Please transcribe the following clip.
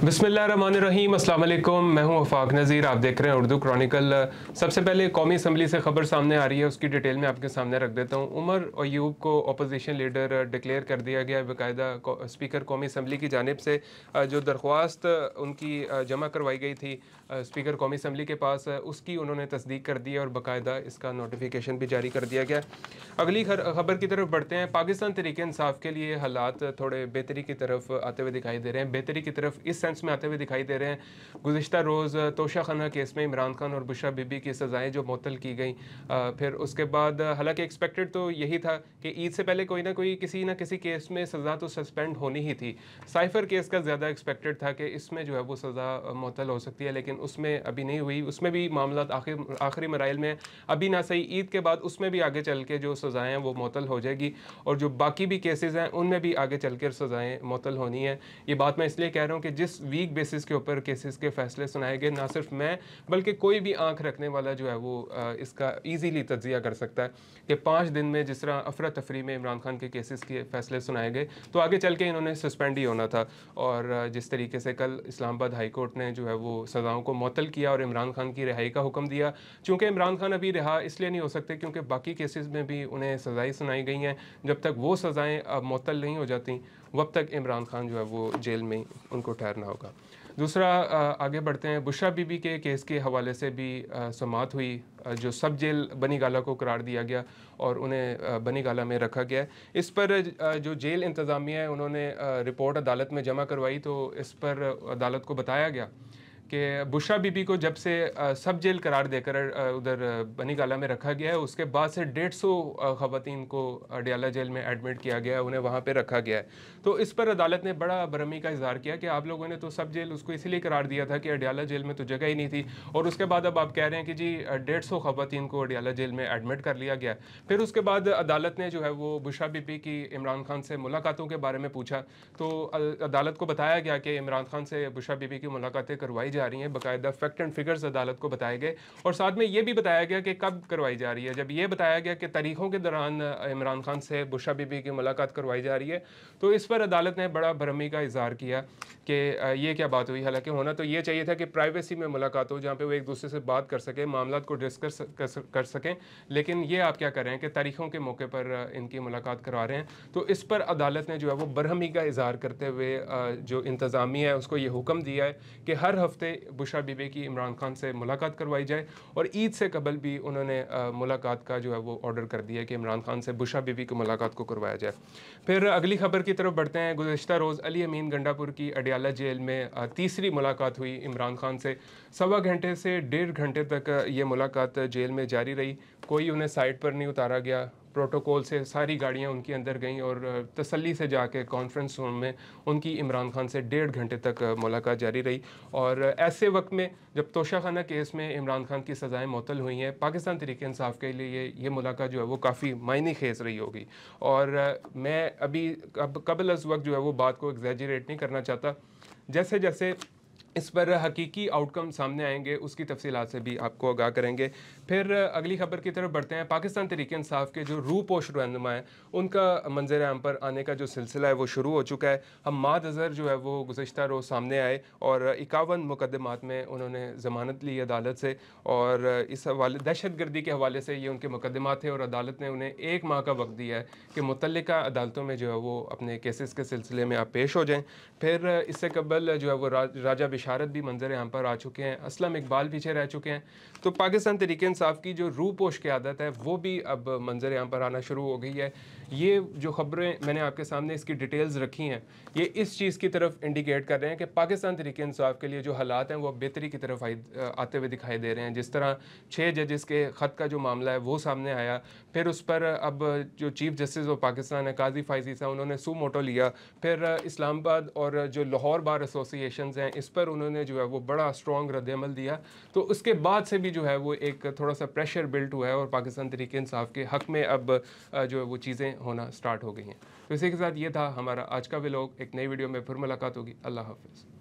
बिस्मिल्लाहिर्रहमानिर्रहीम, अस्सलाम वालेकुम। मैं हूं वफाक नज़ीर, आप देख रहे हैं उर्दू क्रॉनिकल। सबसे पहले कौमी असम्बली से ख़बर सामने आ रही है, उसकी डिटेल में आपके सामने रख देता हूं। उमर अयूब को अपोजिशन लीडर डिक्लेयर कर दिया गया है बाकायदा स्पीकर कौमी असम्बली की जानिब से। जो दरख्वास्त उनकी जमा करवाई गई थी स्पीकर कौमी असम्बली के पास, उसकी उन्होंने तस्दीक कर दी है और बाकायदा इसका नोटिफिकेशन भी जारी कर दिया गया। अगली खबर की तरफ बढ़ते हैं। पाकिस्तान तहरीक इंसाफ के लिए हालात थोड़े बेहतरी की तरफ आते हुए दिखाई दे रहे हैं। बेहतरी की तरफ इस सेंस में आते हुए दिखाई दे रहे हैं, गुज़िश्ता रोज़ तोशा खाना केस में इमरान खान और बुशरा बीबी की सज़ाएँ जो मुअत्तल की गई, फिर उसके बाद हालांकि एक्सपेक्टेड तो यही था कि ईद से पहले कोई ना कोई किसी न किसी केस में सज़ा तो सस्पेंड होनी ही थी। साइफ़र केस का ज़्यादा एक्सपेक्टेड था कि इसमें जो है वो सज़ा मुअत्तल हो सकती है, लेकिन उसमें अभी नहीं हुई। उसमें भी मामला आखिरी मराइल में, अभी ना सही ईद के बाद उसमें भी आगे चल के जो सज़ाएँ हैं वो मुअत्तल हो जाएगी, और जो बाकी भी केसेस हैं उनमें भी आगे चल कर सज़ाएँ मुअत्तल होनी है। ये बात मैं इसलिए कह रहा हूँ कि जिस वीक बेसिस के ऊपर केसेस के फैसले सुनाए गए, ना सिर्फ मैं बल्कि कोई भी आंख रखने वाला जो है वो इसका ईजीली तज्जिया कर सकता है कि 5 दिन में जिस तरह अफरा तफरी में इमरान खान के केसेस के फैसले सुनाए गए, तो आगे चल के इन्होंने सस्पेंड ही होना था। और जिस तरीके से कल इस्लामाबाद हाई कोर्ट ने जो है वो सज़ाओं को मुअत्तल किया और इमरान खान की रिहाई का हुक्म दिया। चूँकि इमरान खान अभी रिहा इसलिए नहीं हो सकते क्योंकि बाकी केसेस में भी उन्हें सज़ाएँ सुनाई गई हैं। जब तक वो सज़ाएँ मुअत्तल नहीं हो जाती, वब तक इमरान खान जो है वो जेल में उनको ठहरना होगा। दूसरा, आगे बढ़ते हैं। बुशरा बीबी के केस के हवाले से भी समाअत हुई, जो सब जेल बनी गाला को करार दिया गया और उन्हें बनी गाला में रखा गया है। इस पर जो जेल इंतज़ामिया है उन्होंने रिपोर्ट अदालत में जमा करवाई, तो इस पर अदालत को बताया गया कि बुशरा बीबी को जब से सब जेल करार देकर उधर बनी गाला में रखा गया है, उसके बाद से 150 ख़वातीन को अडियाला जेल में एडमिट किया गया है, उन्हें वहाँ पे रखा गया है। तो इस पर अदालत ने बड़ा बरहमी का इज़हार किया कि आप लोगों ने तो सब जेल उसको इसलिए करार दिया था कि अडियाला जेल में तो जगह ही नहीं थी, और उसके बाद अब आप कह रहे हैं कि जी 150 ख़वातीन को अडियाला जेल में एडमिट कर लिया गया। फिर उसके बाद अदालत ने जो है वो बुशरा बीबी की इमरान खान से मुलाकातों के बारे में पूछा, तो अदालत को बताया गया कि इमरान खान से बुशरा बीबी की मुलाकातें करवाई जा रही हैं। बाकायदा फैक्ट एंड फिगर्स अदालत को बताए गए, और साथ में ये भी बताया गया कि कब करवाई जा रही है। जब ये बताया गया कि तारीखों के दौरान इमरान खान से बुशरा बीबी की मुलाकात करवाई जा रही है, तो इस पर अदालत ने बड़ा भरमी का इज़हार किया कि ये क्या बात हुई। हालांकि होना तो ये चाहिए था कि प्राइवेसी में मुलाकात हो, जहाँ पे वो एक दूसरे से बात कर सकें, मामला को डिस्कस कर सकें, लेकिन ये आप क्या कर रहे हैं कि तारीखों के मौके पर इनकी मुलाकात करवा रहे हैं। तो इस पर अदालत ने जो है वो बरहमी का इज़हार करते हुए जो इंतज़ामिया है उसको ये हुक्म दिया है कि हर हफ्ते बुशरा बीबी की इमरान खान से मुलाकात करवाई जाए, और ईद से कबल भी उन्होंने मुलाकात का जो है वो ऑर्डर कर दिया कि इमरान खान से बुशरा बीबी की मुलाकात को करवाया जाए। फिर अगली खबर की तरफ बढ़ते हैं। गुज़िश्ता रोज़ अली अमीन गंडापुर की अडियाला जेल में तीसरी मुलाकात हुई इमरान खान से। 1.25 घंटे से 1.5 घंटे तक ये मुलाकात जेल में जारी रही। कोई उन्हें साइड पर नहीं उतारा गया, प्रोटोकॉल से सारी गाड़ियां उनके अंदर गईं और तसल्ली से जाके कॉन्फ्रेंस रूम में उनकी इमरान खान से 1.5 घंटे तक मुलाकात जारी रही। और ऐसे वक्त में जब तोशा खाना केस में इमरान खान की सज़ाएं मुअत्तल हुई हैं, पाकिस्तान तहरीक इंसाफ के लिए ये मुलाकात जो है वो काफ़ी मायने खेज रही होगी। और मैं अभी कबल अज़ वक्त जो है वो बात को एग्जैजरेट नहीं करना चाहता। जैसे जैसे इस पर हकीकी आउटकम सामने आएंगे उसकी तफसीलात से भी आपको आगाह करेंगे। फिर अगली खबर की तरफ बढ़ते हैं। पाकिस्तान तहरीक इंसाफ के जो रूपोश रहनुमा हैं उनका मंजर आम पर आने का जो सिलसिला है वो शुरू हो चुका है। हम्माद अज़हर जो है वो गुज़श्ता रोज़ सामने आए और 51 मुकदमात में उन्होंने ज़मानत ली अदालत से, और इस हवाले दहशत गर्दी के हवाले से ये उनके मुकदमात थे, और अदालत ने उन्हें 1 माह का वक्त दिया है कि मुतल्लिका अदालतों में जो है वो अपने केसेस के सिलसिले में आप पेश हो जाएँ। फिर इससे कबल जो है वो राजा बिशारत भी मंजर आम पर आ चुके हैं, असलम इकबाल पीछे रह चुके हैं। तो पाकिस्तान तहरीक इंसाफ की जो रूपोश की आदत है वो भी अब मंजर आम पर आना शुरू हो गई है। ये जो खबरें मैंने आपके सामने इसकी डिटेल्स रखी हैं, ये इस चीज़ की तरफ इंडिकेट कर रहे हैं कि पाकिस्तान तहरीक इंसाफ के लिए जो हालात हैं वो बेहतरी की तरफ आते हुए दिखाई दे रहे हैं। जिस तरह 6 जजेस के ख़त का जो मामला है वो सामने आया, फिर उस पर अब जो चीफ जस्टिस ऑफ पाकिस्तान है काजी फाइजी साहब, उन्होंने सू मोटो लिया। फिर इस्लामाबाद और जो लाहौर बार एसोसिएशन हैं इस पर उन्होंने जो है वो बड़ा स्ट्रॉन्ग रद्द-ए-अमल दिया। तो उसके बाद से भी जो है वो एक थोड़ा सा प्रेशर बिल्ट हुआ है और पाकिस्तान तहरीक इंसाफ के हक़ में अब जो है वो चीज़ें होना स्टार्ट हो गई हैं। तो इसी के साथ ये था हमारा आज का व्लॉग। एक नई वीडियो में फिर मुलाकात होगी। अल्लाह हाफ़िज़।